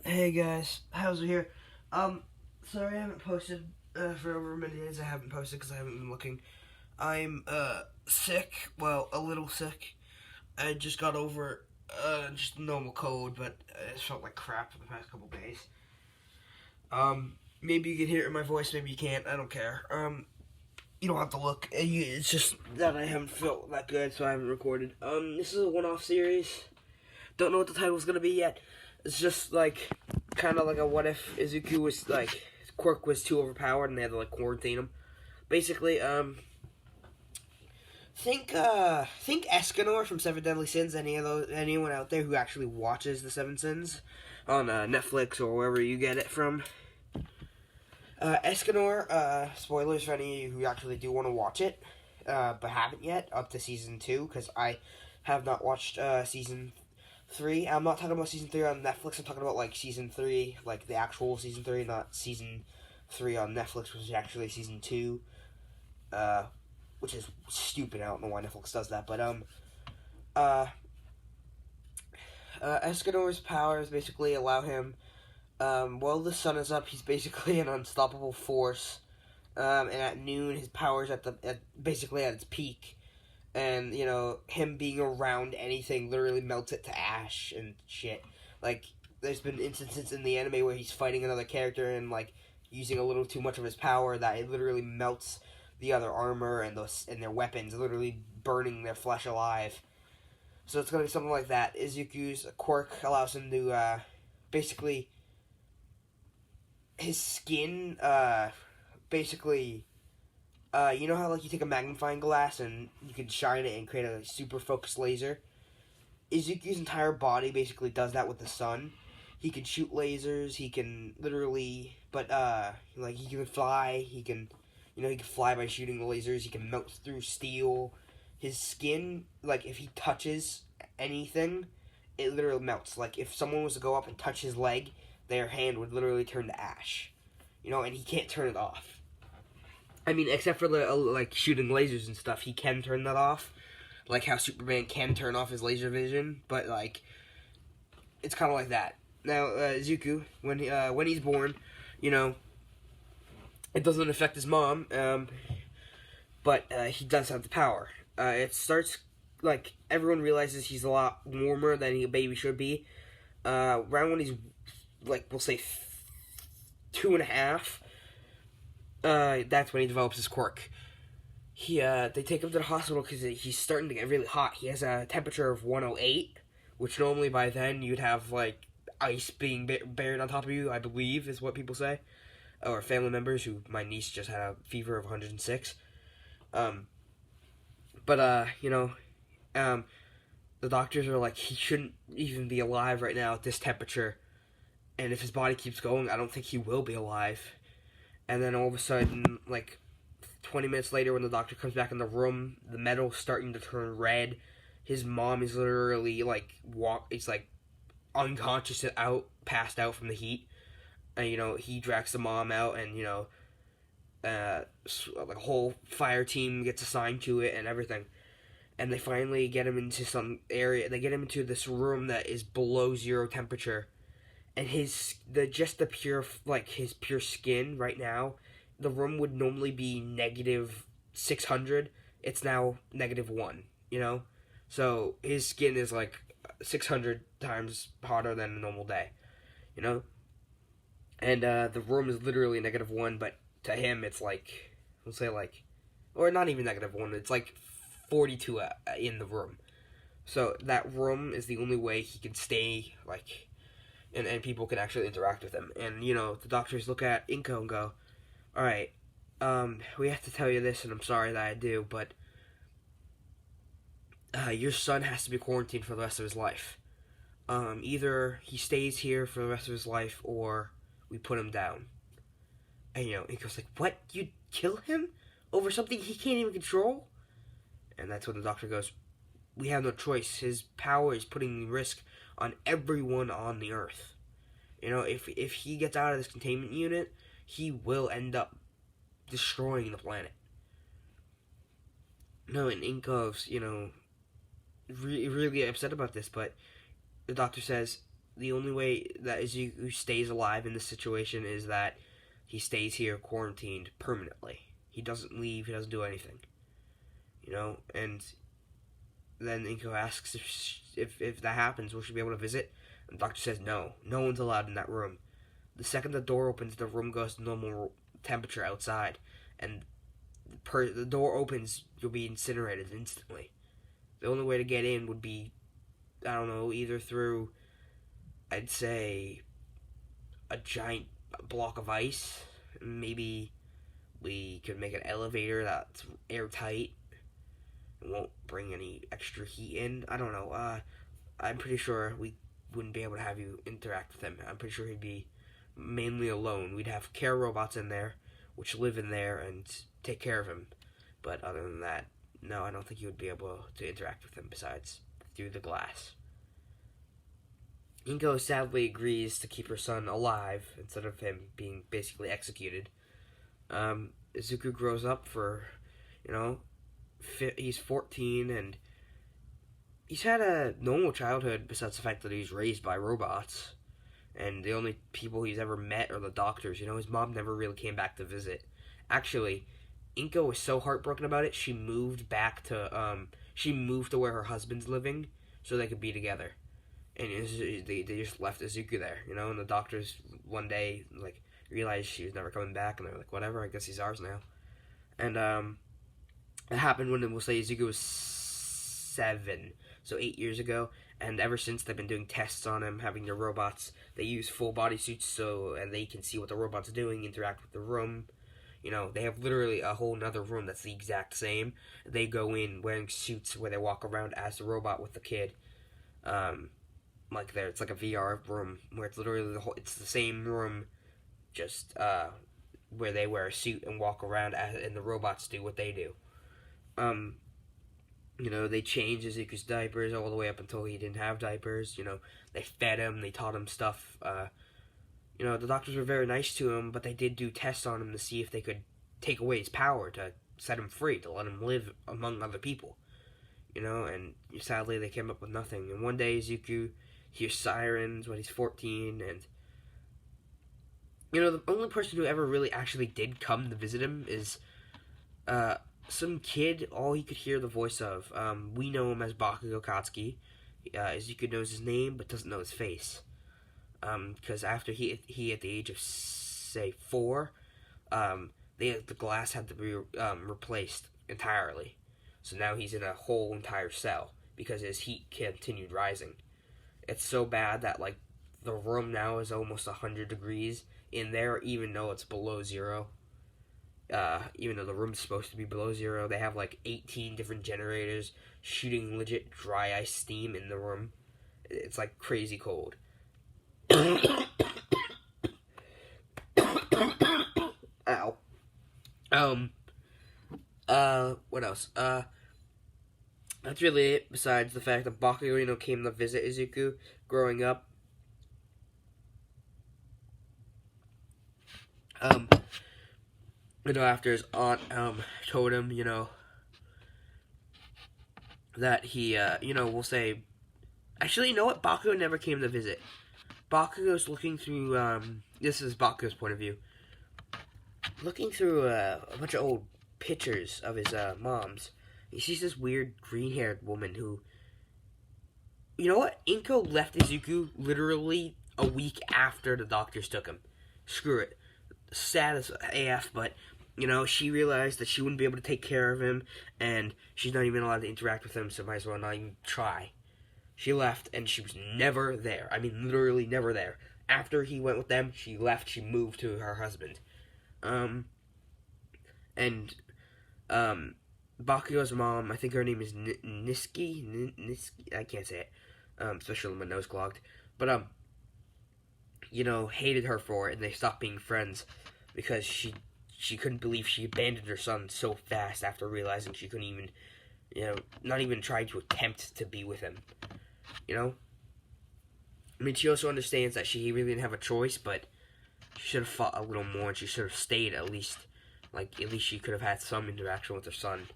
Hey guys, how's it here? Sorry I haven't posted for over many days. I haven't posted because I haven't been looking. I'm sick. Well, a little sick. I just got over just a normal cold, but it felt like crap for the past couple days. Maybe you can hear it in my voice. Maybe you can't. I don't care. You don't have to look. It's just that I haven't felt that good, so I haven't recorded. This is a one-off series. Don't know what the title's gonna be yet. It's just like kind of like a what if Izuku was like quirk was too overpowered and they had to like quarantine him. Basically, think Escanor from Seven Deadly Sins. Anyone out there who actually watches the Seven Sins on Netflix or wherever you get it from. Escanor. Spoilers for any of you who actually do want to watch it, but haven't yet up to season 2 because I have not watched season 3. I'm not talking about season 3 on Netflix. I'm talking about like season 3, like the actual season 3, not season 3 on Netflix, which is actually season 2. Which is stupid. I don't know why Netflix does that, but Escanor's powers basically allow him. While the sun is up, he's basically an unstoppable force. And at noon, his powers basically at its peak. And, you know, him being around anything literally melts it to ash and shit. Like, there's been instances in the anime where he's fighting another character and, like, using a little too much of his power that it literally melts the other armor and their weapons, literally burning their flesh alive. So it's gonna be something like that. Izuku's quirk allows him to, basically, his skin, basically... you know how like you take a magnifying glass and you can shine it and create a super focused laser? Izuku's entire body basically does that with the sun. He can shoot lasers, he can literally, but like he can fly, he can fly by shooting the lasers, he can melt through steel. His skin, like if he touches anything, it literally melts. Like if someone was to go up and touch his leg, their hand would literally turn to ash. You know, and he can't turn it off. I mean, except for the like shooting lasers and stuff, he can turn that off, like how Superman can turn off his laser vision. But like, it's kind of like that. Now, Izuku, when he's born, you know, it doesn't affect his mom, but he does have the power. It starts like everyone realizes he's a lot warmer than a baby should be. Around when he's like, we'll say 2.5. That's when he develops his quirk. They take him to the hospital because he's starting to get really hot. He has a temperature of 108, which normally by then you'd have like ice being buried on top of you, I believe, is what people say. Or family members who, my niece just had a fever of 106. The doctors are like, he shouldn't even be alive right now at this temperature. And if his body keeps going, I don't think he will be alive. And then all of a sudden, like 20 minutes later, when the doctor comes back in the room, the metal's starting to turn red. His mom is literally like it's like unconscious passed out from the heat. And he drags the mom out, and like a whole fire team gets assigned to it and everything. And they finally get him into some area. They get him into this room that is below 0 temperature. And his pure skin right now, the room would normally be negative 600. It's now -1, So his skin is like 600 times hotter than a normal day, And the room is literally -1, but to him it's like, we'll say like, or not even -1, it's like 42 in the room. So that room is the only way he can stay like... And people can actually interact with him. And, the doctors look at Inko and go, alright, we have to tell you this, and I'm sorry that I do, but your son has to be quarantined for the rest of his life. Either he stays here for the rest of his life, or we put him down. And, Inko's like, what? You'd kill him? Over something he can't even control? And that's when the doctor goes, we have no choice. His power is putting in risk on everyone on the Earth. If he gets out of this containment unit, he will end up destroying the planet. No, and Inko's, really upset about this, but the doctor says, the only way that Izuku stays alive in this situation is that he stays here quarantined permanently. He doesn't leave, he doesn't do anything. You know, and then Inko asks if that happens, will she be able to visit? And the doctor says no. No one's allowed in that room. The second the door opens, the room goes to normal temperature outside. And the door opens, you'll be incinerated instantly. The only way to get in would be, I don't know, either through, I'd say, a giant block of ice. Maybe we could make an elevator that's airtight and won't bring any extra heat in. I don't know. I'm pretty sure we wouldn't be able to have you interact with him. I'm pretty sure he'd be mainly alone. We'd have care robots in there, which live in there and take care of him. But other than that, no, I don't think you would be able to interact with him besides through the glass. Inko sadly agrees to keep her son alive instead of him being basically executed. Izuku grows up for, he's 14 and he's had a normal childhood besides the fact that he's raised by robots. And the only people he's ever met are the doctors. His mom never really came back to visit. Actually, Inko was so heartbroken about it, she moved to where her husband's living so they could be together. And they just left Izuku there, and the doctors one day, realized she was never coming back, and they were like, whatever, I guess he's ours now. And, it happened when, we'll say, Izuku was 7, so 8 years ago, and ever since they've been doing tests on him, having their robots. They use full body suits and they can see what the robot's doing, interact with the room. They have literally a whole nother room that's the exact same. They go in wearing suits where they walk around as the robot with the kid. It's like a VR room where it's literally it's the same room, just where they wear a suit and walk around and the robots do what they do. They changed Izuku's diapers all the way up until he didn't have diapers. They fed him, they taught him stuff. The doctors were very nice to him, but they did do tests on him to see if they could take away his power, to set him free, to let him live among other people. And sadly they came up with nothing. And one day Izuku hears sirens when he's 14, and the only person who ever really actually did come to visit him is some kid, all he could hear the voice of. We know him as Bakugo Katsuki. Izuku knows his name, but doesn't know his face. Because after he at the age of, say, 4, the glass had to be replaced entirely. So now he's in a whole entire cell because his heat continued rising. It's so bad that, the room now is almost 100 degrees in there, even though it's below 0. Even though the room's supposed to be below 0, they have 18 different generators shooting legit dry ice steam in the room. It's crazy cold. Ow. What else? That's really it, besides the fact that Bakugo, came to visit Izuku growing up. After his aunt, told him, that he, we'll say, actually, you know what? Bakugo never came to visit. Bakugo's looking through, this is Bakugo's point of view, looking through a bunch of old pictures of his, mom's. He sees this weird green-haired woman who, you know what? Inko left Izuku literally a week after the doctors took him. Screw it. Sad as AF, but, she realized that she wouldn't be able to take care of him, and she's not even allowed to interact with him, so might as well not even try. She left, and she was never there. I mean, literally never there. After he went with them, she left, she moved to her husband. Bakugo's mom, I think her name is Niski, I can't say it, especially when my nose clogged, but, hated her for it, and they stopped being friends, because she couldn't believe she abandoned her son so fast after realizing she couldn't even, not even try to attempt to be with him, I mean, she also understands that she really didn't have a choice, but she should have fought a little more, and she should have stayed at least, at least she could have had some interaction with her son.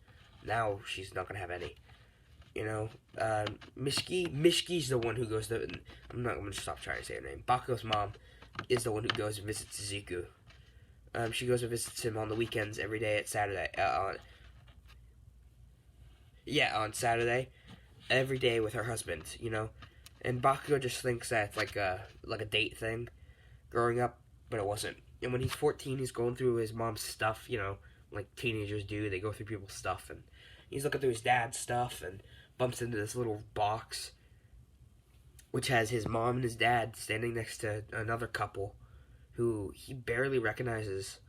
Now, she's not going to have any. You know, Mishki's the one who goes to. I'm gonna stop trying to say her name. Bakugo's mom is the one who goes and visits Izuku. She goes and visits him on the weekends every day at Saturday. On Saturday, every day with her husband. You know, and Bakugo just thinks that it's like a date thing, growing up, but it wasn't. And when he's 14, he's going through his mom's stuff. You know, like teenagers do. They go through people's stuff, and he's looking through his dad's stuff and bumps into this little box, which has his mom and his dad standing next to another couple who he barely recognizes.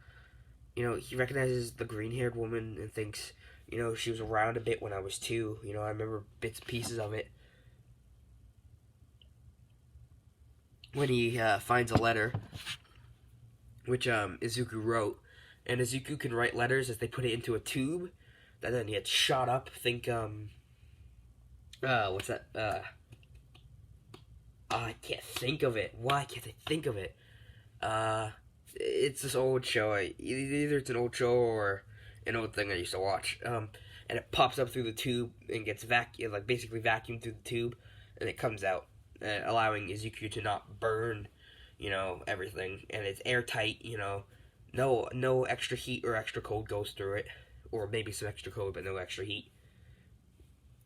You know, he recognizes the green-haired woman and thinks, you know, she was around a bit when I was 2. You know, I remember bits and pieces of it. When he finds a letter, which Izuku wrote, and Izuku can write letters as they put it into a tube that then gets shot up. Think, what's that? I can't think of it. Why can't I think of it? It's this old show. Either it's an old show or an old thing I used to watch. And it pops up through the tube and gets basically vacuumed through the tube, and it comes out, allowing Izuku to not burn, you know, everything. And it's airtight, you know. No extra heat or extra cold goes through it, or maybe some extra cold, but no extra heat.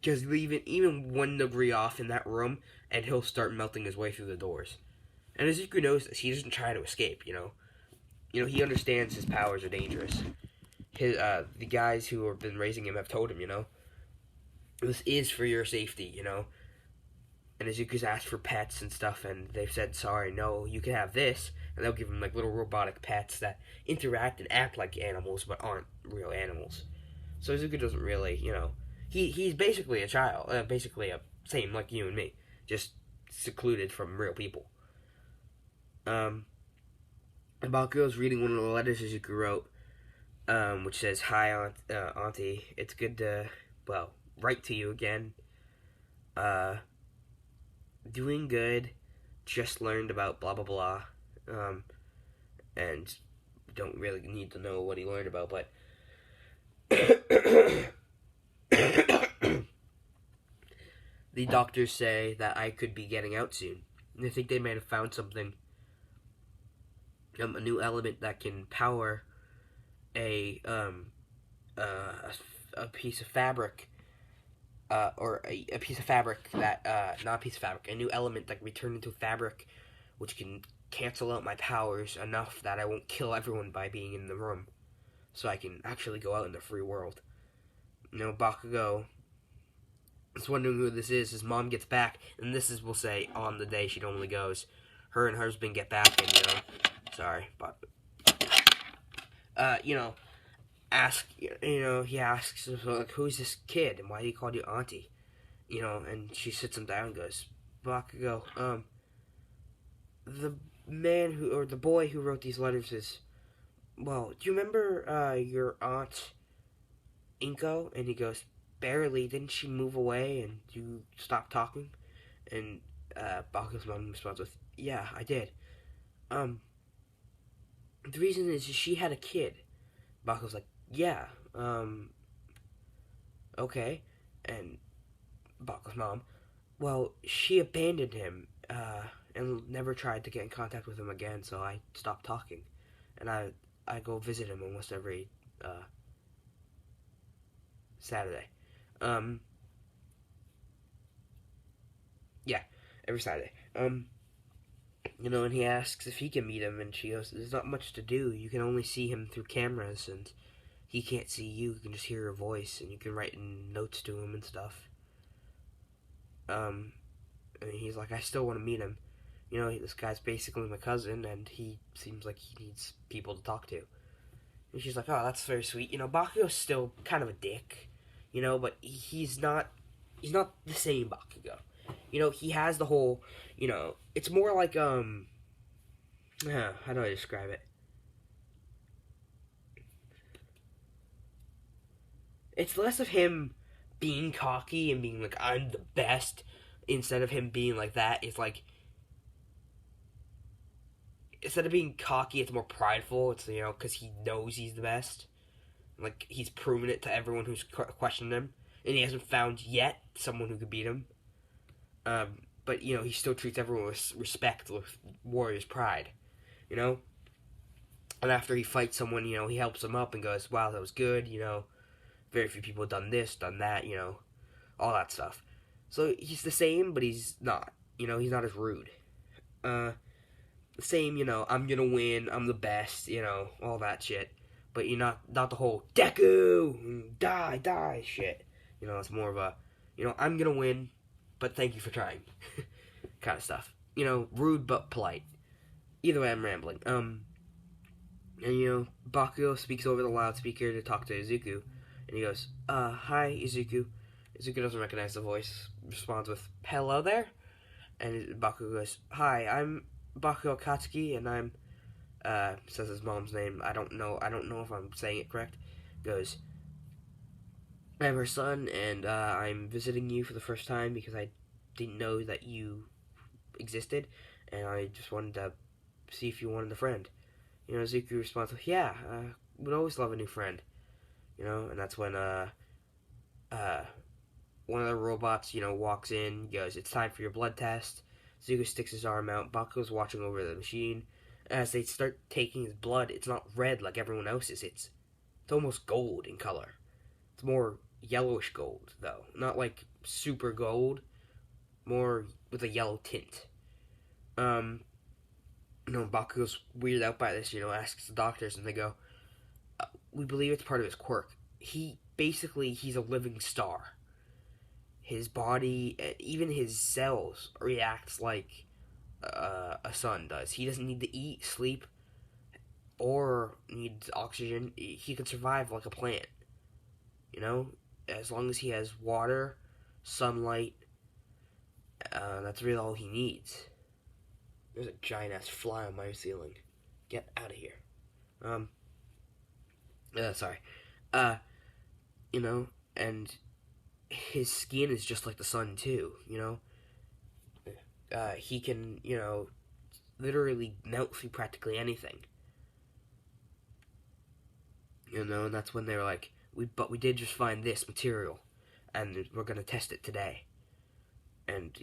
Because even 1 degree off in that room, and he'll start melting his way through the doors. And Izuku knows this. He doesn't try to escape, you know. You know, he understands his powers are dangerous. The guys who have been raising him have told him, you know, this is for your safety, you know. And Izuku's asked for pets and stuff, and they've said, sorry, no, you can have this. And they'll give him, like, little robotic pets that interact and act like animals, but aren't real animals. So Izuku doesn't really, you know, he's basically a child, same like you and me, just secluded from real people. And Bakugo's reading one of the letters Izuku wrote, which says, hi, Auntie, it's good to, write to you again. Doing good, just learned about blah, blah, blah, and don't really need to know what he learned about, but the doctors say that I could be getting out soon. And I think they might have found something, a new element that can power a piece of fabric, or a piece of fabric that, not a piece of fabric, a new element that can be turned into fabric, which can cancel out my powers enough that I won't kill everyone by being in the room, so I can actually go out in the free world. You know, Bakugo is wondering who this is. His mom gets back, and this is, we'll say, on the day she normally goes. Her and her husband get back, and, you know, sorry, but, you know, he asks, like, who's this kid, and why do you call you Auntie? You know, and she sits him down and goes, Bakugo, the boy who wrote these letters is, well, do you remember, your aunt, Inko? And he goes, barely, didn't she move away, and you stopped talking? And, Bakugo's mom responds with, yeah, I did. The reason is she had a kid. Bakugo's like, yeah, okay. And Bakugo's mom, well, she abandoned him, and never tried to get in contact with him again, so I stopped talking. And I go visit him almost every, Saturday. Yeah, every Saturday. You know, and he asks if he can meet him, and she goes, there's not much to do. You can only see him through cameras, and he can't see you. You can just hear your voice, and you can write notes to him and stuff. And he's like, I still want to meet him. You know, this guy's basically my cousin, and he seems like he needs people to talk to. And she's like, oh, that's very sweet. You know, Bakugo's still kind of a dick, you know, but he's not the same Bakugo. You know, he has the whole, you know, it's more like, how do I describe it? It's less of him being cocky and being like, I'm the best, instead of him being like that. It's like, instead of being cocky, it's more prideful. It's, you know, because he knows he's the best. Like, he's proven it to everyone who's questioned him. And he hasn't found yet someone who could beat him. But he still treats everyone with respect, with warrior's pride. You know. And after he fights someone, he helps them up and goes, "Wow, that was good." Very few people have done this, done that. All that stuff. So he's the same, but he's not. He's not as rude. The same, I'm gonna win, I'm the best, all that shit. But you're not the whole deku, die shit. It's more of a, I'm gonna win, but thank you for trying, kind of stuff. Rude but polite. Either way, I'm rambling. And Bakugo speaks over the loudspeaker to talk to Izuku, and he goes, hi, Izuku. Izuku doesn't recognize the voice, responds with, hello there? And Bakugo goes, hi, I'm Bakugo Katsuki, and I'm, says his mom's name, I don't know if I'm saying it correct, goes, I'm her son, and, I'm visiting you for the first time because I didn't know that you existed, and I just wanted to see if you wanted a friend. Izuku responds with, yeah, would always love a new friend, and that's when, one of the robots, walks in, goes, it's time for your blood test. Izuku sticks his arm out, Bakugo's watching over the machine. As they start taking his blood, it's not red like everyone else's, it's almost gold in color. It's more yellowish gold, though. Not like super gold, more with a yellow tint. Bakugo's weirded out by this, asks the doctors, and they go, we believe it's part of his quirk. He's a living star. His body, even his cells, reacts like a sun does. He doesn't need to eat, sleep, or need oxygen. He can survive like a plant. As long as he has water, sunlight, that's really all he needs. There's a giant-ass fly on my ceiling. Get out of here. Sorry. And his skin is just like the sun, too, he can, literally melt through practically anything. And that's when they were like, we did just find this material, and we're gonna test it today. And,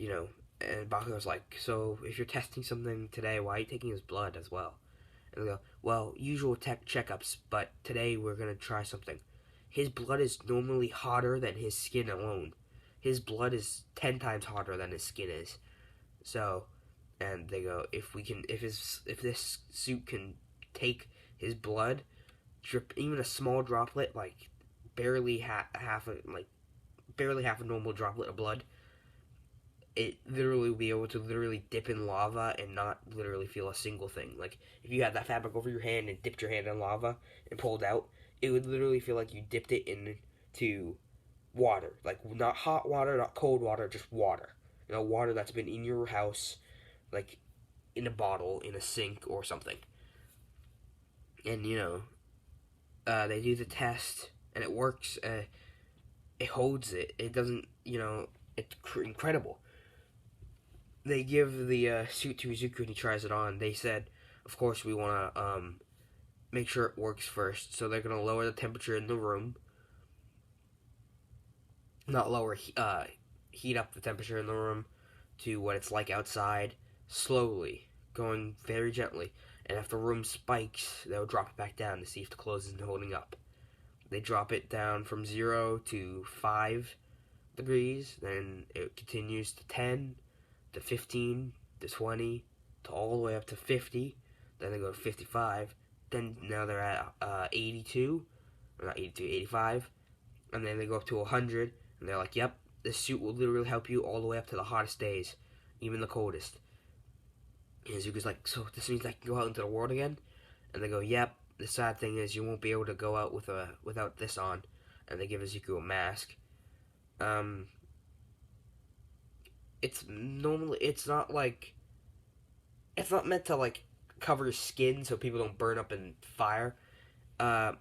and Bakugo's like, so if you're testing something today, why are you taking his blood as well? And they go, well, usual checkups, but today we're gonna try something. His blood is normally hotter than his skin alone. His blood is 10 times hotter than his skin is. So, and they go, if this suit can take his blood, drip even a small droplet, like barely half a normal droplet of blood, it literally will be able to literally dip in lava and not literally feel a single thing. Like, if you had that fabric over your hand and dipped your hand in lava and pulled out, it would literally feel like you dipped it into water. Like, not hot water, not cold water, just water. Water that's been in your house, like, in a bottle, in a sink, or something. And, they do the test, and it works. It holds it. It doesn't, it's incredible. They give the suit to Izuku and he tries it on. They said, of course, we want to make sure it works first. So they're going to lower the temperature in the room. Not lower, heat up the temperature in the room to what it's like outside. Slowly, going very gently. And if the room spikes, they'll drop it back down to see if the clothes isn't holding up. They drop it down from 0 to 5 degrees. Then it continues to 10. To 15, to 20, to all the way up to 50, then they go to 55, then now they're at 82, or not 82, 85, and then they go up to 100, and they're like, yep, this suit will literally help you all the way up to the hottest days, even the coldest. And Izuku's like, so this means I can go out into the world again? And they go, yep, the sad thing is you won't be able to go out without this on, and they give Izuku a mask. It's not meant to, like, cover your skin so people don't burn up in fire. The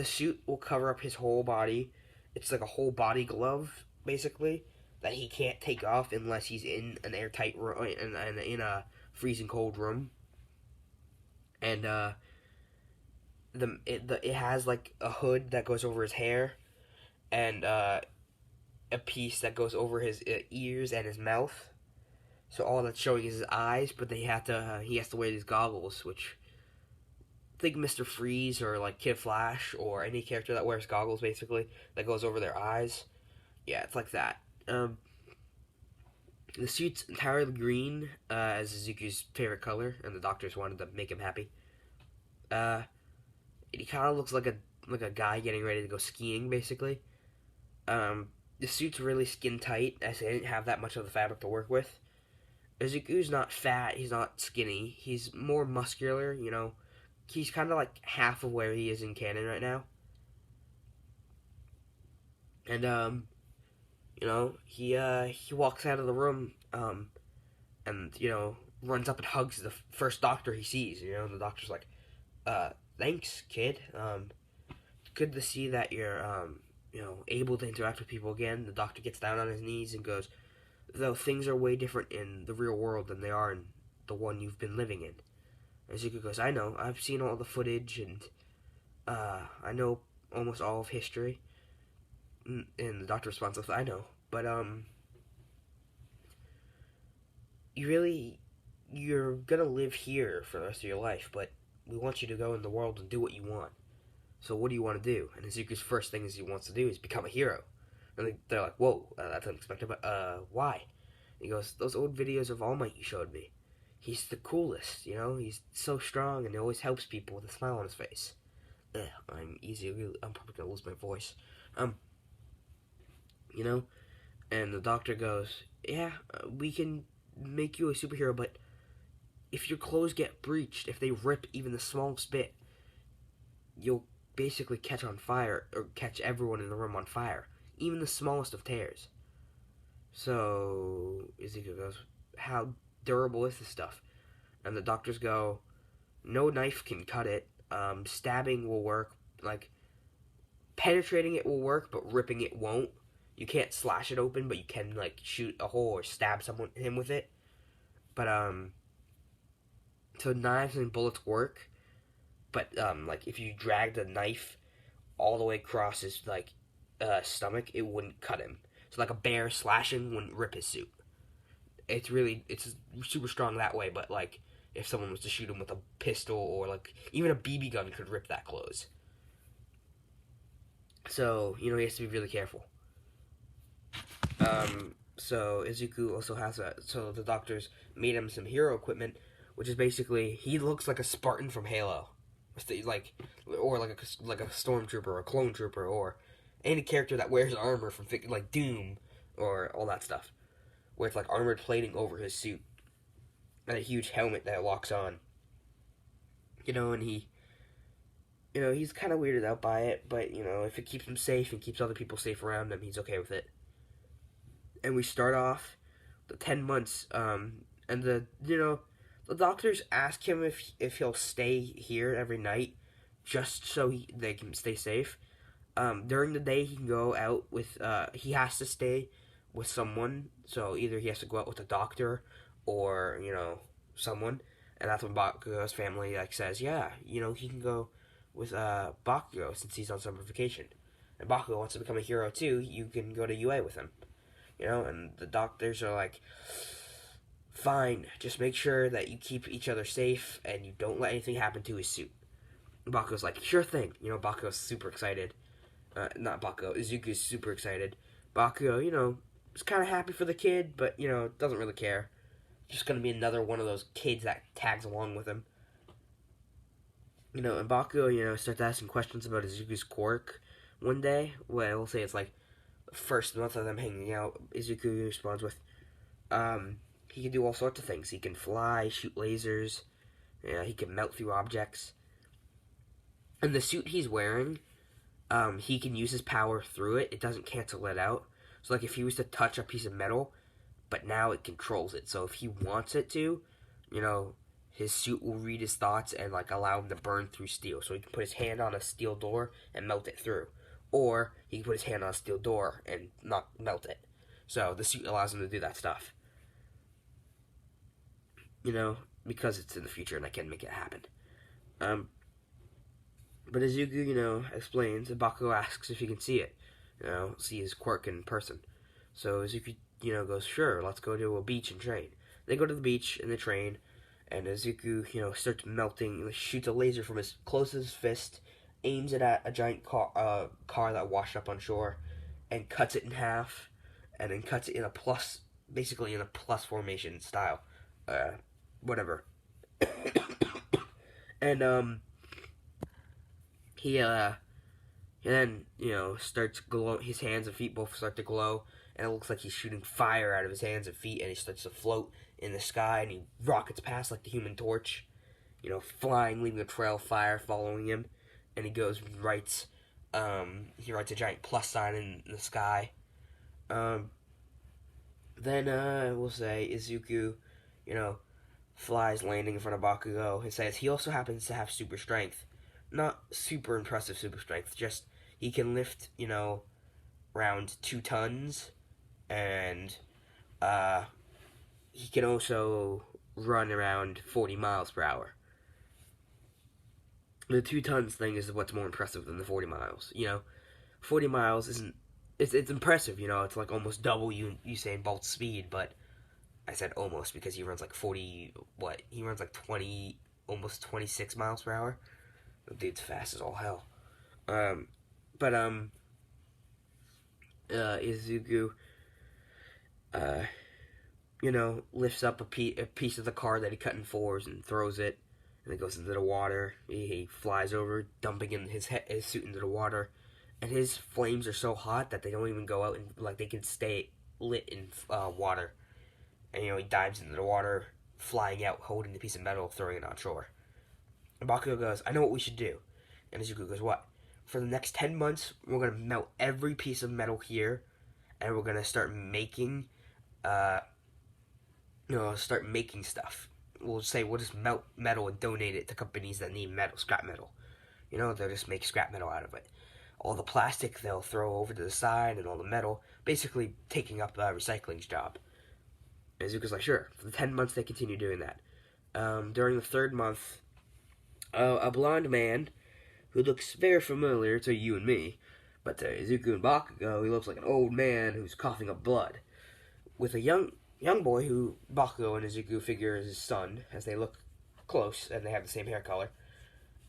suit will cover up his whole body. It's like a whole body glove, basically, that he can't take off unless he's in an airtight room, in a freezing cold room. And, it has, like, a hood that goes over his hair, and, a piece that goes over his ears and his mouth. So all that's showing is his eyes, but he has to wear these goggles, which think Mr. Freeze or like Kid Flash or any character that wears goggles basically that goes over their eyes. Yeah, it's like that. The suit's entirely green, as Izuku's favorite color, and the doctors wanted to make him happy. He kind of looks like a guy getting ready to go skiing, basically. The suit's really skin tight, as they didn't have that much of the fabric to work with. Izuku's not fat, he's not skinny, he's more muscular, you know. He's kind of like half of where he is in canon right now. And, you know, he walks out of the room, and, you know, runs up and hugs the first doctor he sees, you know, and the doctor's like, thanks, kid, good to see that you're, you know, able to interact with people again. The doctor gets down on his knees and goes, though things are way different in the real world than they are in the one you've been living in. And Izuku goes, I know, I've seen all the footage, and, I know almost all of history. And the doctor responds with, I know, but, you're gonna live here for the rest of your life, but we want you to go in the world and do what you want. So what do you want to do? And Izuku's first thing he wants to do is become a hero. And they're like, whoa, that's unexpected, but, why? And he goes, those old videos of All Might you showed me. He's the coolest, you know? He's so strong, and he always helps people with a smile on his face. I'm probably gonna lose my voice. You know? And the doctor goes, yeah, we can make you a superhero, but if your clothes get breached, if they rip even the smallest bit, you'll basically catch on fire, or catch everyone in the room on fire. Even the smallest of tears. So, Izuku goes, how durable is this stuff? And the doctors go, no knife can cut it. Stabbing will work. Like, penetrating it will work, but ripping it won't. You can't slash it open, but you can, like, shoot a hole or stab him with it. But, so knives and bullets work. But, like, if you drag the knife all the way across his, like, stomach, it wouldn't cut him. So, like, a bear slashing wouldn't rip his suit. It's super strong that way, but, like, if someone was to shoot him with a pistol or, like, even a BB gun could rip that clothes. So, you know, he has to be really careful. So Izuku also has so the doctors made him some hero equipment, which is basically, he looks like a Spartan from Halo. Like, or like a stormtrooper or a clone trooper or any character that wears armor from like Doom or all that stuff, with like armored plating over his suit and a huge helmet that locks on. You know, and he's kind of weirded out by it, but you know, if it keeps him safe and keeps other people safe around him, he's okay with it. And we start off the 10 months, and the doctors ask him if he'll stay here every night, just so they can stay safe. During the day, he can go out with, he has to stay with someone, so either he has to go out with a doctor, or, you know, someone, and that's when Bakugo's family, like, says, yeah, you know, he can go with, Bakugo, since he's on summer vacation. And Bakugo wants to become a hero, too, you can go to UA with him. You know, and the doctors are like, fine, just make sure that you keep each other safe and you don't let anything happen to his suit. And Bakugo's like, sure thing. You know, Bakugo's super excited. Not Bakugo, Izuku's super excited. Bakugo, you know, is kind of happy for the kid, but, you know, doesn't really care. Just gonna be another one of those kids that tags along with him. You know, and Bakugo, you know, starts asking questions about Izuku's quirk one day. Well, we'll say it's like first month of them hanging out. Izuku responds with, he can do all sorts of things. He can fly, shoot lasers, he can melt through objects. And the suit he's wearing, he can use his power through it. It doesn't cancel it out. So, like, if he was to touch a piece of metal, but now it controls it. So if he wants it to, you know, his suit will read his thoughts and, like, allow him to burn through steel. So he can put his hand on a steel door and melt it through. Or he can put his hand on a steel door and not melt it. So the suit allows him to do that stuff. You know, because it's in the future and I can make it happen. But Izuku, you know, explains, and Bakugo asks if he can see it. You know, see his quirk in person. So Izuku, goes, sure, let's go to a beach and train. They go to the beach and they train, and Izuku, starts melting, shoots a laser from as close as his fist, aims it at a giant car that washed up on shore, and cuts it in half, and then cuts it in a plus, basically in a plus formation style. Whatever. And, he then, starts glow. His hands and feet both start to glow, and it looks like he's shooting fire out of his hands and feet, and he starts to float in the sky, and he rockets past like the Human Torch, flying, leaving a trail of fire following him, and he goes and writes a giant plus sign in the sky. Then we'll say Izuku, flies, landing in front of Bakugo. It says he also happens to have super strength. Not super impressive super strength, just he can lift, around 2 tons, and he can also run around 40 miles per hour. The 2 tons thing is what's more impressive than the 40 miles. 40 miles isn't, it's impressive, it's like almost double Usain Bolt's speed, but I said almost because he runs like 40, he runs like 20, almost 26 miles per hour. The dude's fast as all hell. Izuku, lifts up a piece of the car that he cut in 4s and throws it, and it goes into the water. He flies over, dumping in his suit into the water, and his flames are so hot that they don't even go out, and like they can stay lit in water. And he dives into the water, flying out, holding the piece of metal, throwing it on shore. And Bakugo goes, I know what we should do. And Izuku goes, what? For the next 10 months, we're going to melt every piece of metal here, and we're going to start making, stuff. We'll just melt metal and donate it to companies that need metal, scrap metal. They'll just make scrap metal out of it. All the plastic they'll throw over to the side, and all the metal, basically taking up the recycling's job. And Izuku's like, sure. For the 10 months, they continue doing that. During the 3rd month, a blonde man who looks very familiar to you and me, but to Izuku and Bakugo, he looks like an old man who's coughing up blood, with a young boy who Bakugo and Izuku figure is his son, as they look close and they have the same hair color,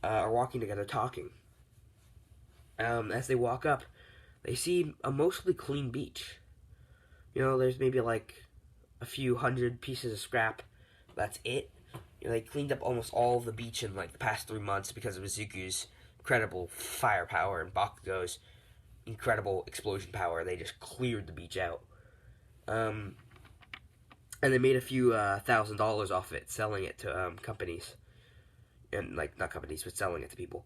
are walking together talking. As they walk up, they see a mostly clean beach. There's maybe like a few hundred pieces of scrap. That's it. They cleaned up almost all of the beach in like the past 3 months because of Izuku's incredible firepower and Bakugo's incredible explosion power. They just cleared the beach out. And they made a few $1,000s off it, selling it to companies. And like, not companies, but selling it to people.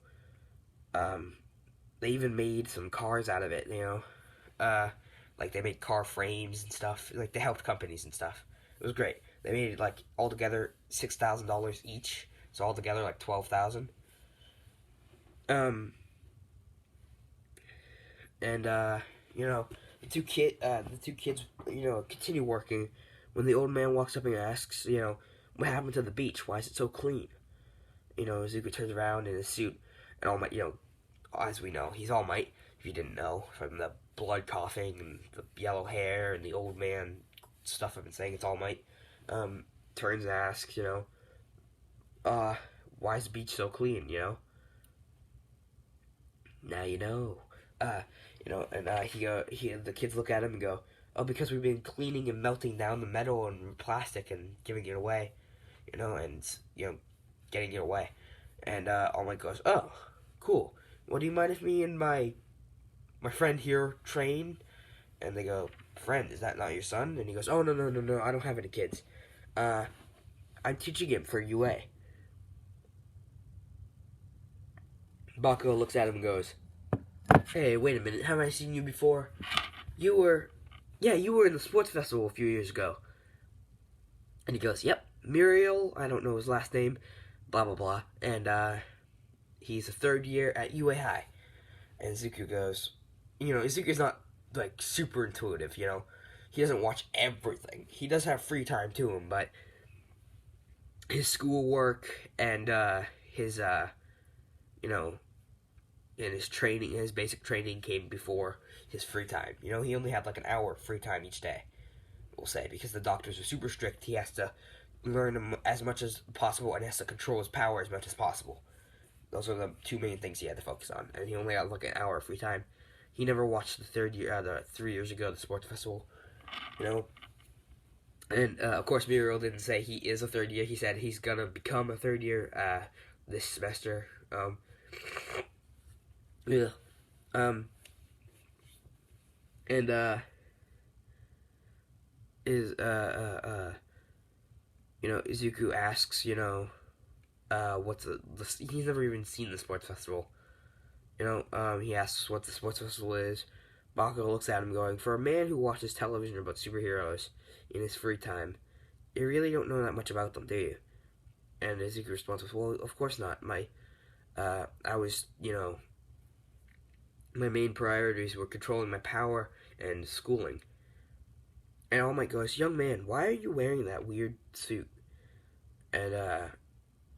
They even made some cars out of it, like they made car frames and stuff. Like they helped companies and stuff. It was great. They made like altogether $6,000 each, so altogether like $12,000. The two kids, continue working. When the old man walks up and asks, what happened to the beach? Why is it so clean? Izuku turns around in his suit, and All Might, as we know, he's All Might. If you didn't know, from the blood coughing and the yellow hair and the old man stuff I've been saying, it's All Might. Turns and asks, why is the beach so clean? Now you know. The kids look at him and go, oh, because we've been cleaning and melting down the metal and plastic and giving it away, getting it away. And All Might goes, oh, cool. Well, do you mind if me and my friend here train? And they go, friend, is that not your son? And he goes, oh, no, I don't have any kids. I'm teaching him for UA. Bakugo looks at him and goes, hey, wait a minute, haven't I seen you before? You were in the sports festival a few years ago. And he goes, yep, Muriel, I don't know his last name, blah, blah, blah. And, he's a 3rd year at UA High. And Izuku goes, Izuku's not, like, super intuitive, He doesn't watch everything. He does have free time to him, but his schoolwork and, his and his basic training came before his free time. He only had like an hour of free time each day, we'll say, because the doctors are super strict. He has to learn as much as possible and has to control his power as much as possible. Those are the two main things he had to focus on, and he only had like an hour of free time. He never watched the 3 years ago, the sports festival, And of course, Muriel didn't say he is a third year. He said he's gonna become a third year this semester. Yeah. And Izuku asks, what's he's never even seen the sports festival. He asks what the sports festival is. Bakugo looks at him going, for a man who watches television about superheroes in his free time, you really don't know that much about them, do you? And Izuku responds with, well, of course not. My main priorities were controlling my power and schooling. And All Might goes, young man, why are you wearing that weird suit? And,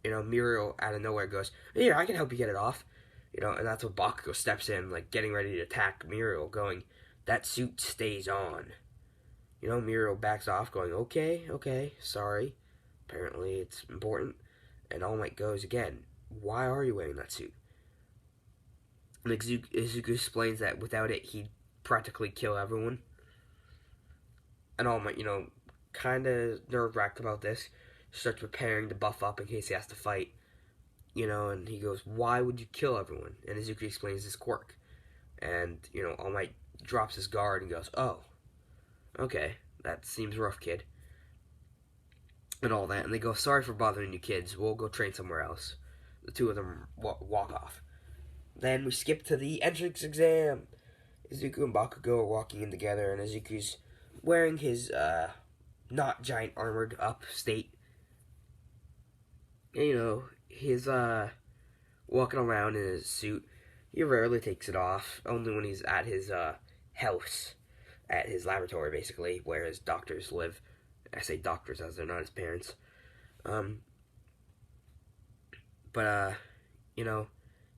Muriel out of nowhere goes, here, I can help you get it off. And that's when Bakugo steps in, like, getting ready to attack Muriel, going, that suit stays on. Muriel backs off, going, okay, sorry. Apparently it's important. And All Might goes again, why are you wearing that suit? And Izuku explains that without it, he'd practically kill everyone. And All Might, kind of nerve-wracked about this, starts preparing to buff up in case he has to fight. And he goes, why would you kill everyone? And Izuku explains his quirk. And, All Might drops his guard and goes, oh, okay, that seems rough, kid. And all that. And they go, sorry for bothering you kids, we'll go train somewhere else. The two of them walk off. Then we skip to the entrance exam. Izuku and Bakugo are walking in together, and Izuku's wearing his, not giant armored up state. And, he's walking around in his suit. He rarely takes it off, only when he's at his house, at his laboratory, basically, where his doctors live. I say doctors as they're not his parents.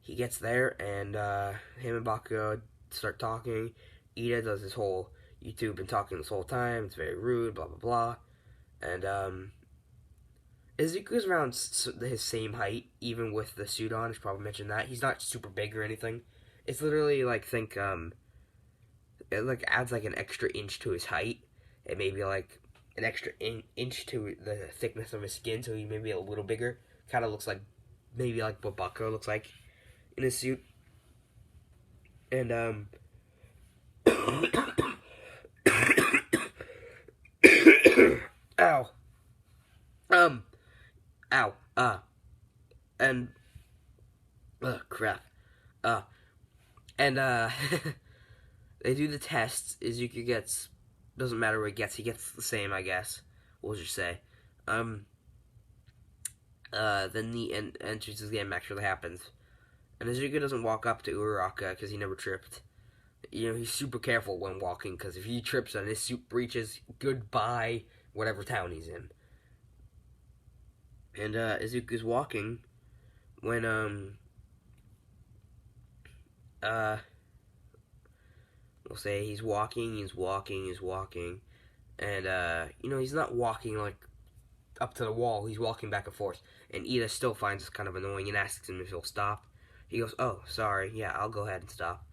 He gets there, and him and Bakugo start talking. Ida does this whole, you two have been talking this whole time, it's very rude, blah, blah, blah. And, Izuku's around his same height, even with the suit on. I should probably mention that. He's not super big or anything. It's literally, like, it, like, adds, like, an extra inch to his height. And maybe, like, an extra inch to the thickness of his skin, so he may be a little bigger. Kind of looks like, maybe, like, what Bakugo looks like in his suit. And, ow. Crap. They do the tests. Izuku doesn't matter what he gets the same, I guess. We'll just say. Then the entrance exam actually happens. And Izuku doesn't walk up to Uraraka because he never tripped. He's super careful when walking, because if he trips and his suit breaches, goodbye, whatever town he's in. And, Izuku's walking when, we'll say he's walking, and, he's not walking, like, up to the wall, he's walking back and forth, and Ida still finds this kind of annoying and asks him if he'll stop. He goes, oh, sorry, yeah, I'll go ahead and stop.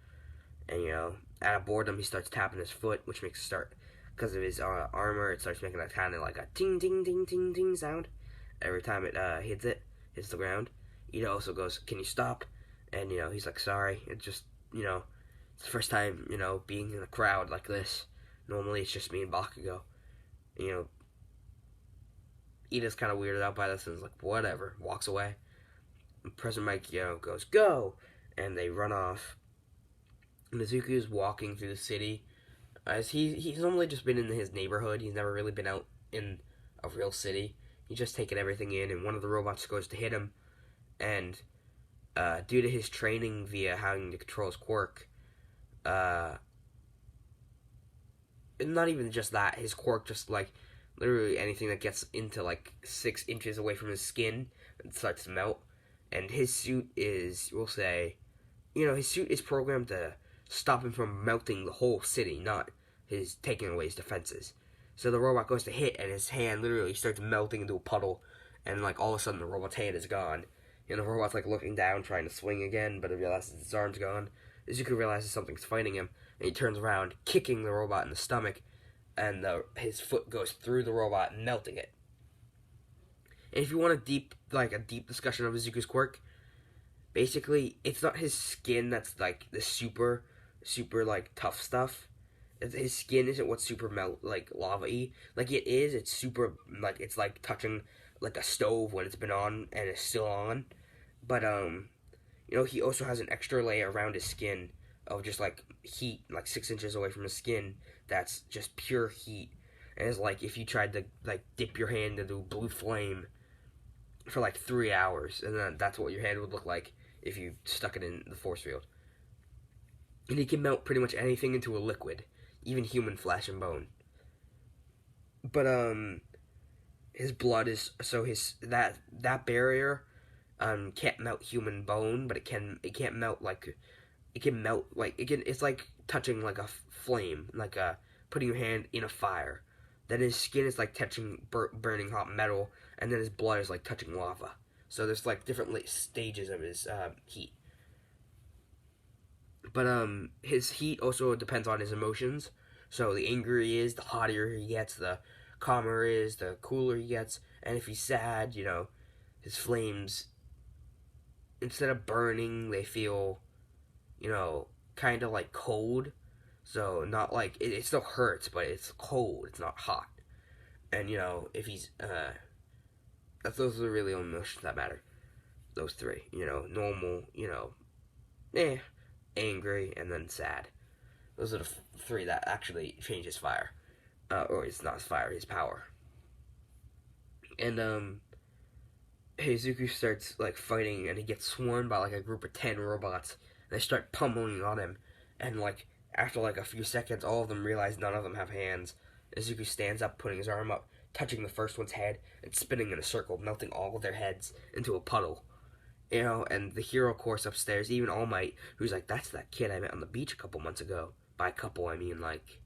And, out of boredom, he starts tapping his foot, which makes it start, because of his armor, it starts making a kind of like a ting, ting, ting, ting, ting sound every time it hits the ground. Ida also goes, can you stop? And, he's like, sorry, it's just, it's the first time, being in a crowd like this. Normally, it's just me and Bakugo. Ida's kind of weirded out by this and is like, whatever, walks away. And President Mike, goes, go! And they run off. And Izuku is walking through the city. As he's normally just been in his neighborhood. He's never really been out in a real city. He's just taken everything in, and one of the robots goes to hit him. And due to his training via having to control his quirk, not even just that, his quirk just, like, literally anything that gets into, like, 6 inches away from his skin, it starts to melt. And his suit is, we'll say, his suit is programmed to stop him from melting the whole city, not his taking away his defenses. So the robot goes to hit, and his hand literally starts melting into a puddle, and like all of a sudden the robot's hand is gone. And the robot's like looking down, trying to swing again, but it realizes his arm's gone. Izuku realizes something's fighting him, and he turns around, kicking the robot in the stomach, and his foot goes through the robot, melting it. And if you want a deep discussion of Izuku's quirk, basically it's not his skin that's like the super like tough stuff. His skin isn't what's super melt like lava-y. Like it is, it's super like it's like touching like a stove when it's been on and it's still on. But he also has an extra layer around his skin of just like heat, like 6 inches away from his skin. That's just pure heat, and it's like if you tried to like dip your hand into blue flame for like 3 hours, and then that's what your hand would look like if you stuck it in the force field. And he can melt pretty much anything into a liquid, even human flesh and bone. But his blood is that barrier can't melt human bone, but it can melt like it's like touching like a flame, like putting your hand in a fire. Then his skin is like touching burning hot metal, and then his blood is like touching lava. So there's like different stages of his heat. But his heat also depends on his emotions. So the angrier he is, the hotter he gets. The calmer he is, the cooler he gets. And if he's sad, his flames, instead of burning, they feel, kind of like cold. So not like it still hurts, but it's cold. It's not hot. And if he's those are the really only emotions that matter. Those three, normal, angry, and then sad. Those are the three that actually change his fire, or it's not his fire, his power. And Izuku starts like fighting, and he gets swarmed by like a group of 10 robots. And they start pummeling on him, and like after like a few seconds, all of them realize none of them have hands. Izuku stands up, putting his arm up, touching the first one's head, and spinning in a circle, melting all of their heads into a puddle. And the hero course upstairs, even All Might, who's like, that's that kid I met on the beach a couple months ago. By couple, I mean like,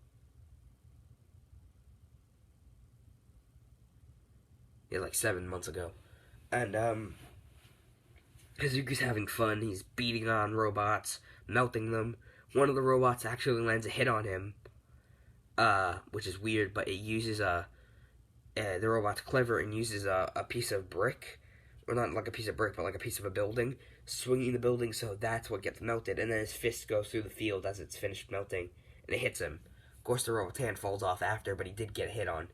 like 7 months ago. And Izuku's having fun. He's beating on robots, melting them. One of the robots actually lands a hit on him, which is weird, but it uses the robot's clever and uses a piece of brick, or not like a piece of brick, but like a piece of a building, swinging the building, so that's what gets melted, and then his fist goes through the field as it's finished melting, and it hits him. Of course, the robot's hand falls off after, but he did get hit on.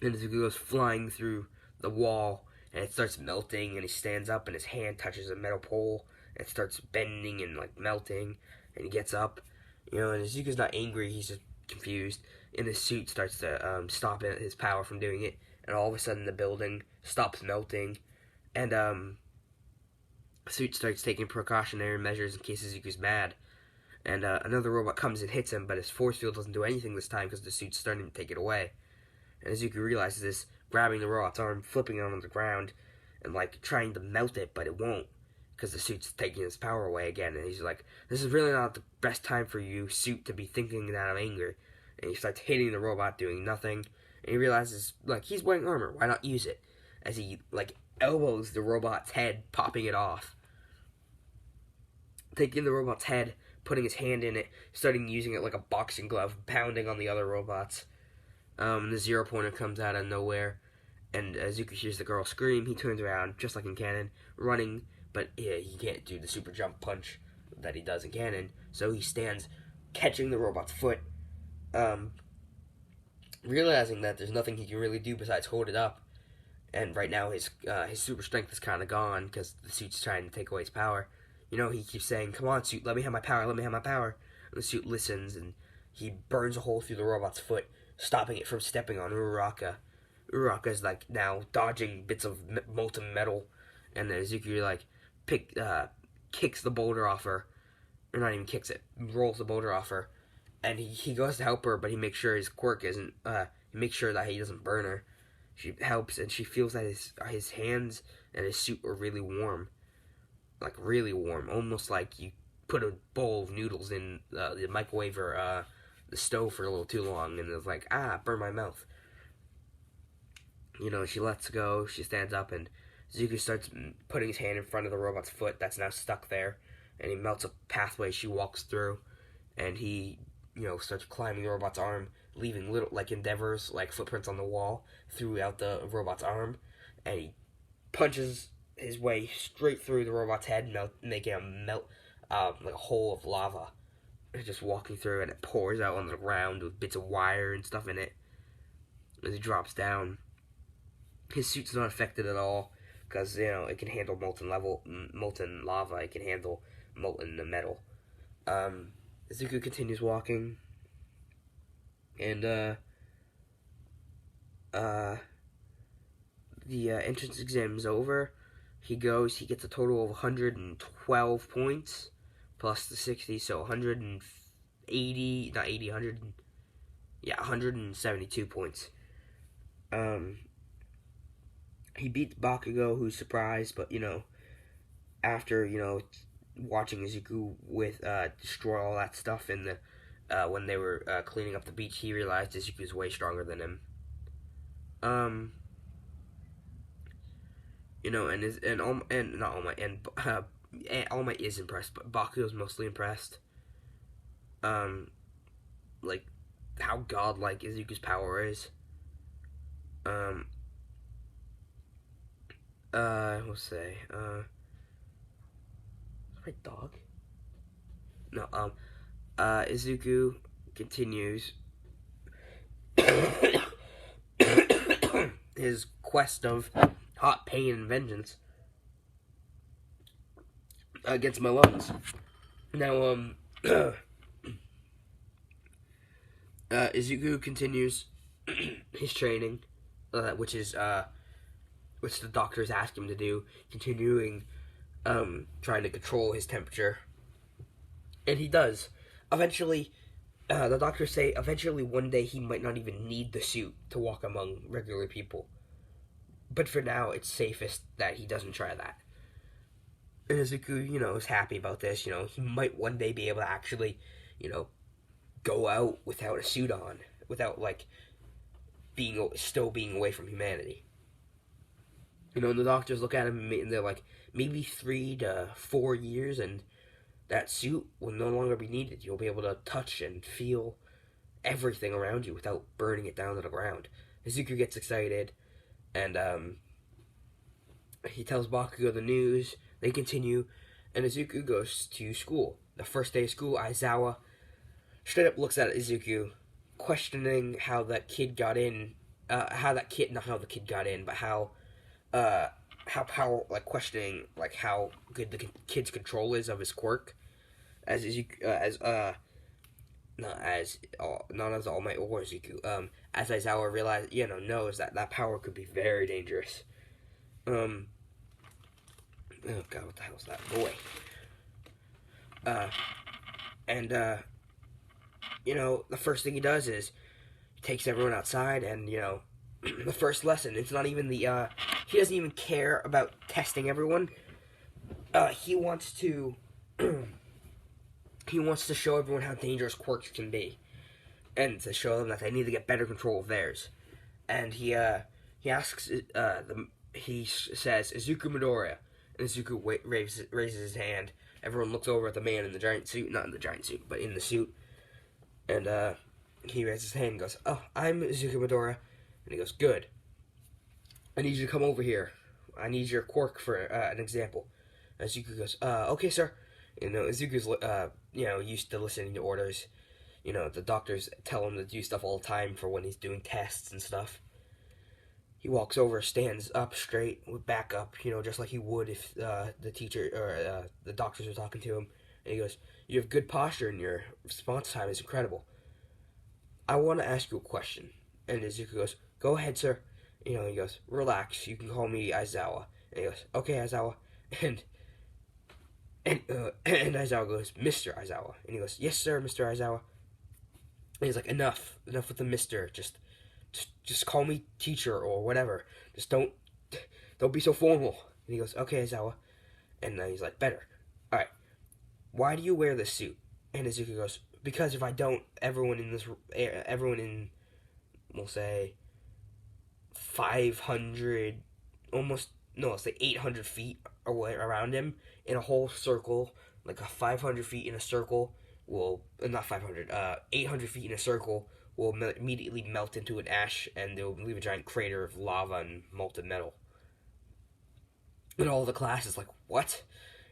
And Izuku goes flying through the wall, and it starts melting, and he stands up, and his hand touches a metal pole, and it starts bending and like melting, and he gets up, and Izuku's not angry, he's just confused, and his suit starts to stop his power from doing it, and all of a sudden the building stops melting, and the suit starts taking precautionary measures in case Izuku's mad, and another robot comes and hits him, but his force field doesn't do anything this time because the suit's starting to take it away. And Izuku realizes this, grabbing the robot's arm, flipping it on the ground, and like trying to melt it, but it won't, because the suit's taking his power away again. And he's like, this is really not the best time for you, suit, to be thinking that I'm angry. And he starts hitting the robot, doing nothing. And he realizes, like, he's wearing armor, why not use it? As he, like, elbows the robot's head, popping it off. Taking the robot's head, putting his hand in it, starting using it like a boxing glove, pounding on the other robots. The zero pointer comes out of nowhere, and Izuku hears the girl scream. He turns around, just like in Canon, running, but yeah, he can't do the super jump punch that he does in Canon, so he stands, catching the robot's foot, realizing that there's nothing he can really do besides hold it up, and right now his super strength is kind of gone, because the suit's trying to take away his power. He keeps saying, come on, suit, let me have my power, let me have my power. And the suit listens, and he burns a hole through the robot's foot, stopping it from stepping on Uraraka. Uraraka's like now dodging bits of molten metal, and then Izuku like kicks the boulder off her, or not even kicks it, rolls the boulder off her, and he goes to help her, but he makes sure his quirk isn't, he makes sure that he doesn't burn her. She helps, and she feels that his hands and his suit are really warm. like really warm, almost like you put a bowl of noodles in the microwave or the stove for a little too long, and it's like, burn my mouth. She lets go, she stands up, and Izuku starts putting his hand in front of the robot's foot that's now stuck there, and he melts a pathway she walks through, and he, starts climbing the robot's arm, leaving little, like, endeavors, like footprints on the wall, throughout the robot's arm, and he punches his way straight through the robot's head, making a melt, like a hole of lava. It's just walking through, and it pours out on the ground with bits of wire and stuff in it. As he drops down, his suit's not affected at all, because, it can handle molten lava, it can handle molten metal. Izuku continues walking, and, the entrance exam is over. He gets a total of 112 points, plus the 60, so 172 points. He beats Bakugo, who's surprised, but, after, watching Izuku destroy all that stuff in the, when they were cleaning up the beach, he realized Izuku's way stronger than him. All Might is impressed, but Bakugo's mostly impressed. Like, how godlike Izuku's power is. We'll say, my dog? No, Izuku continues his quest of hot pain and vengeance against my lungs. Now, Izuku continues his training, which the doctors ask him to do, continuing trying to control his temperature. And he does. Eventually, the doctors say eventually one day he might not even need the suit to walk among regular people. But for now, it's safest that he doesn't try that. And Izuku, is happy about this. He might one day be able to actually, go out without a suit on, without, like, still being away from humanity. And the doctors look at him and they're like, maybe 3 to 4 years and that suit will no longer be needed. You'll be able to touch and feel everything around you without burning it down to the ground. Izuku gets excited, and he tells Bakugo the news. They continue, and Izuku goes to school. The first day of school, Aizawa straight up looks at Izuku, questioning how that kid got in, not how the kid got in, but questioning, like, how good the kid's control is of his quirk, as Izuku, not as All Might or Izuku, as Aizawa knows that power could be very dangerous. Oh god, what the hell is that? Boy. The first thing he does is he takes everyone outside, and, the first lesson, it's not even he doesn't even care about testing everyone. He wants to show everyone how dangerous quirks can be, and to show them that they need to get better control of theirs. And he asks, he says, Izuku Midoriya, and Izuku raises his hand. Everyone looks over at the man in the giant suit, not in the giant suit, but in the suit, and he raises his hand and goes, "Oh, I'm Izuku Midoriya," and he goes, "Good. I need you to come over here. I need your quirk for an example." And Izuku goes, "Okay, sir." Izuku's, used to listening to orders. The doctors tell him to do stuff all the time for when he's doing tests and stuff. He walks over, stands up straight, with back up, just like he would if the teacher or the doctors were talking to him. And he goes, "You have good posture and your response time is incredible. I want to ask you a question." And Izuku goes, "Go ahead, sir." He goes, "Relax, you can call me Aizawa." And he goes, "Okay, Aizawa." And Aizawa goes, "Mr. Aizawa." And he goes, "Yes, sir, Mr. Aizawa." And he's like, enough with the mister. Just call me teacher or whatever. Just don't be so formal." And he goes, "Okay, Aizawa." And then he's like, better. All right, why do you wear this suit? And Izuku goes, because if I don't, everyone in, we'll say, 500, almost, no, let's say 800 feet away around him, in a whole circle, like a 500 feet in a circle, will, not 500, 800 feet in a circle, will immediately melt into an ash, and they'll leave a giant crater of lava and molten metal. And all the class is like, what?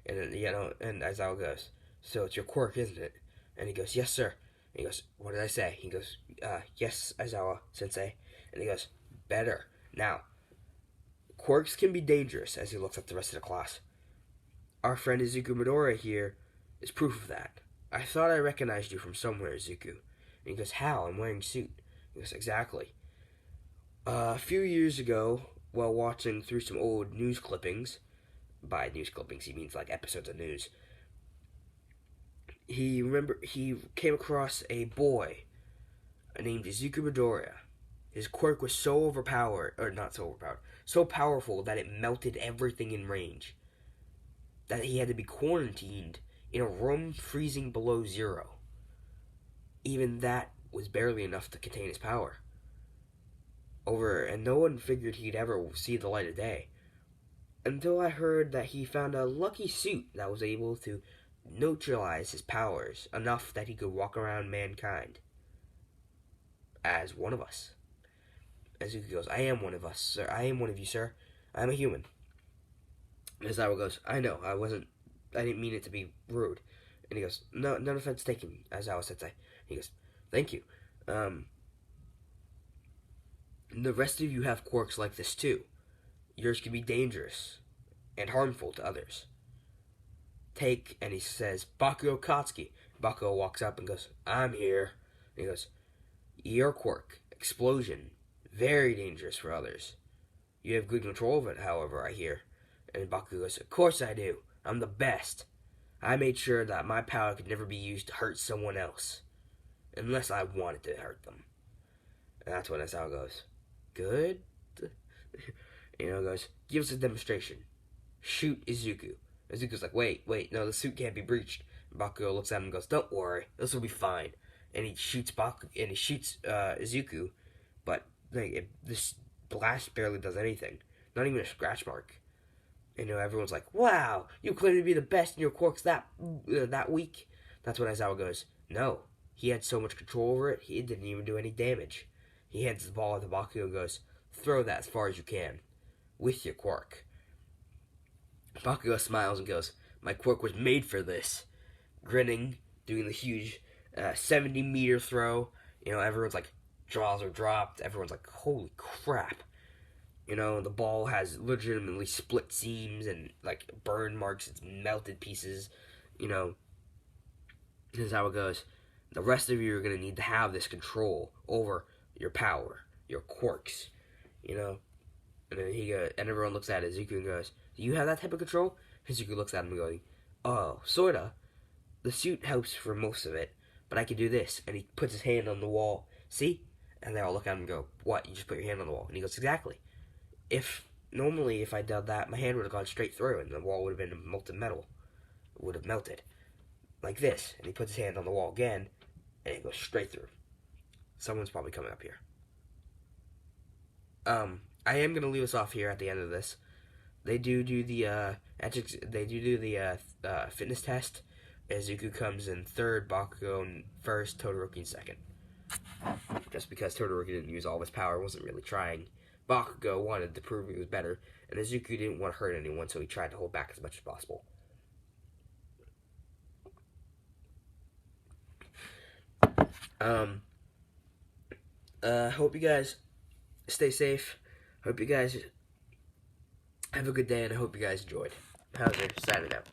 And then, and Aizawa goes, so it's your quirk, isn't it? And he goes, yes, sir. And he goes, what did I say? He goes, yes, Aizawa-sensei. And he goes, better. Now, quirks can be dangerous, as he looks at the rest of the class. Our friend Izuku Midoriya here is proof of that. I thought I recognized you from somewhere, Izuku. And he goes, how? I'm wearing a suit. He goes, exactly. A few years ago, while watching through some old news clippings, by news clippings he means like episodes of news, he came across a boy named Izuku Midoriya. His quirk was so overpowered, or not so overpowered, so powerful that it melted everything in range. That he had to be quarantined in a room freezing below zero. Even that was barely enough to contain his power. And no one figured he'd ever see the light of day. Until I heard that he found a lucky suit that was able to neutralize his powers enough that he could walk around mankind as one of us. Izuku goes, I am one of us, sir. I am one of you, sir. I am a human. Aizawa goes, I know, I didn't mean it to be rude. And he goes, no offense taken, Aizawa-sensei. He goes, thank you. The rest of you have quirks like this too. Yours can be dangerous and harmful to others. And he says, Bakugo Katsuki. Bakugo walks up and goes, I'm here. And he goes, your quirk, explosion, very dangerous for others. You have good control of it, however, I hear. And Bakugo goes, of course I do. I'm the best. I made sure that my power could never be used to hurt someone else. Unless I wanted to hurt them. And that's when Aizawa goes, good? Goes, give us a demonstration. Shoot Izuku. Izuku's like, wait, no, the suit can't be breached. And Bakugo looks at him and goes, don't worry, this will be fine. And he shoots Izuku, but this blast barely does anything. Not even a scratch mark. Everyone's like, wow, you claim to be the best in your quirks that weak? That's when Aizawa goes, no, he had so much control over it, he didn't even do any damage. He hands the ball to Bakugo and goes, throw that as far as you can, with your quirk. Bakugo smiles and goes, my quirk was made for this. Grinning, doing the huge 70-meter throw. Everyone's like, jaws are dropped. Everyone's like, holy crap. The ball has legitimately split seams and like burn marks. It's melted pieces. This is how it goes. The rest of you are going to need to have this control over your power, your quirks. And then and everyone looks at Izuku and goes, do you have that type of control? Izuku looks at him and goes, oh, sorta. The suit helps for most of it, but I can do this. And he puts his hand on the wall. See? And they all look at him and go, what? You just put your hand on the wall? And he goes, exactly. Normally, if I did that, my hand would have gone straight through and the wall would have been molten metal. It would have melted. Like this. And he puts his hand on the wall again, and it goes straight through. Someone's probably coming up here. I am going to leave us off here at the end of this. They do the fitness test. Izuku comes in third, Bakugo in first, Todoroki in second. Just because Todoroki didn't use all of his power, wasn't really trying. Bakugo wanted to prove he was better, and Izuku didn't want to hurt anyone, so he tried to hold back as much as possible. Hope you guys stay safe. Hope you guys have a good day, and I hope you guys enjoyed. How's it? Signing out.